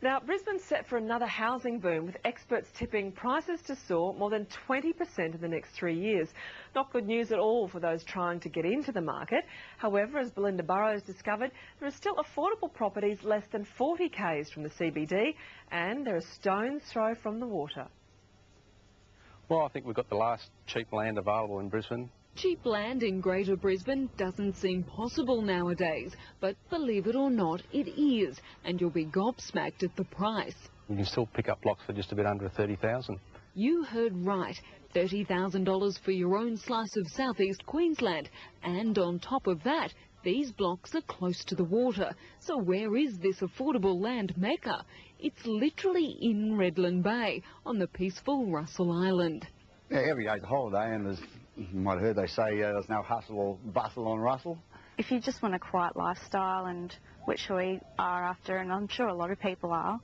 Now, Brisbane's set for another housing boom, with experts tipping prices to soar more than 20% in the next 3 years. Not good news at all for those trying to get into the market. However, as Belinda Burrows discovered, there are still affordable properties less than 40 k's from the CBD, and they're a stone's throw from the water. Well, I think we've got the last cheap land available in Brisbane. Cheap land in Greater Brisbane doesn't seem possible nowadays, but believe it or not, it is, and you'll be gobsmacked at the price. You can still pick up blocks for just a bit under $30,000. You heard right, $30,000 for your own slice of southeast Queensland, and on top of that, these blocks are close to the water. So where is this affordable land mecca? It's literally in Redland Bay, on the peaceful Russell Island. Yeah, every day's a holiday, and you might have heard they say there's no hustle or bustle on Russell. If you just want a quiet lifestyle, and which we are after, and I'm sure a lot of people are,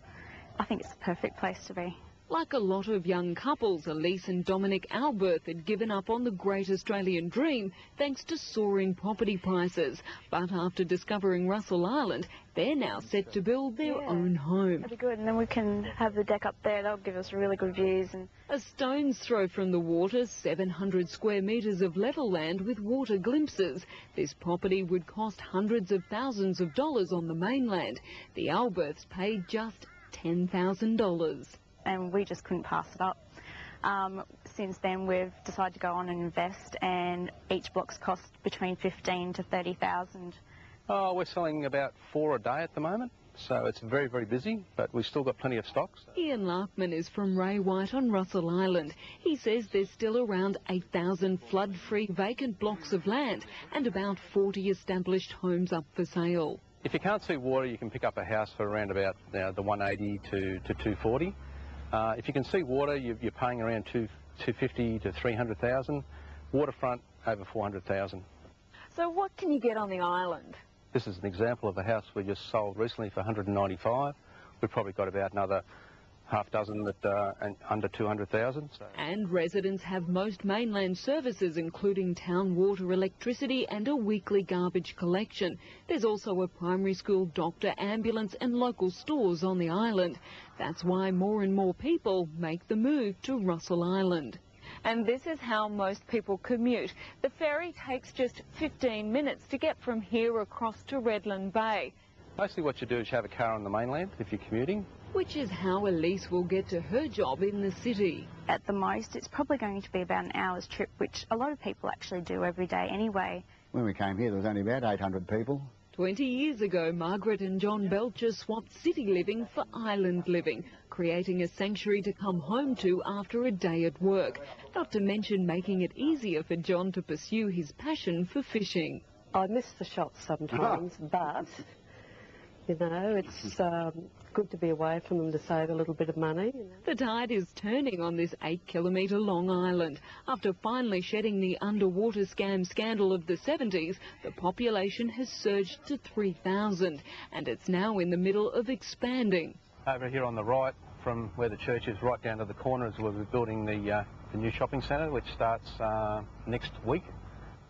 I think it's the perfect place to be. Like a lot of young couples, Elise and Dominic Alberth had given up on the great Australian dream thanks to soaring property prices. But after discovering Russell Island, they're now set to build their own home. That'd be good, and then we can have the deck up there. That'll give us really good views. And a stone's throw from the water, 700 square metres of level land with water glimpses. This property would cost hundreds of thousands of dollars on the mainland. The Alberths paid just $10,000. And we just couldn't pass it up. Since then, we've decided to go on and invest, and each block's cost between $15,000 to $30,000. Oh, we're selling about 4 a day at the moment, so it's very, very busy, but we've still got plenty of stocks. Ian Larkman is from Ray White on Russell Island. He says there's still around 8,000 flood-free vacant blocks of land and about 40 established homes up for sale. If you can't see water, you can pick up a house for around about the 180 to 240. If you can see water, you're paying around 250 to 300,000. Waterfront, over 400,000. So what can you get on the island? This is an example of a house we just sold recently for 195. We've probably got about another half dozen that are under 200,000. So. And residents have most mainland services, including town water, electricity and a weekly garbage collection. There's also a primary school, doctor, ambulance and local stores on the island. That's why more and more people make the move to Russell Island. And this is how most people commute. The ferry takes just 15 minutes to get from here across to Redland Bay. Mostly what you do is you have a car on the mainland if you're commuting. Which is how Elise will get to her job in the city. At the most, it's probably going to be about an hour's trip, which a lot of people actually do every day anyway. When we came here, there was only about 800 people. 20 years ago, Margaret and John Belcher swapped city living for island living, creating a sanctuary to come home to after a day at work, not to mention making it easier for John to pursue his passion for fishing. I miss the shots sometimes, but, you know, it's good to be away from them to save a little bit of money. You know. The tide is turning on this 8-kilometre-long island. After finally shedding the underwater scam scandal of the 70s, the population has surged to 3,000, and it's now in the middle of expanding. Over here on the right, from where the church is, right down to the corner, is where we're building the new shopping centre, which starts next week.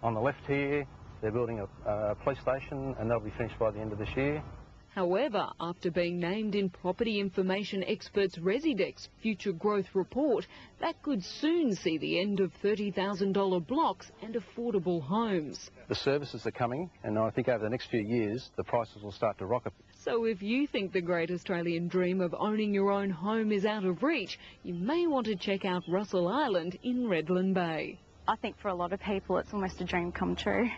On the left here, they're building a police station, and that'll be finished by the end of this year. However, after being named in Property Information Experts Residex's Future Growth Report, that could soon see the end of $30,000 blocks and affordable homes. The services are coming, and I think over the next few years, the prices will start to rocket. So if you think the great Australian dream of owning your own home is out of reach, you may want to check out Russell Island in Redland Bay. I think for a lot of people, it's almost a dream come true.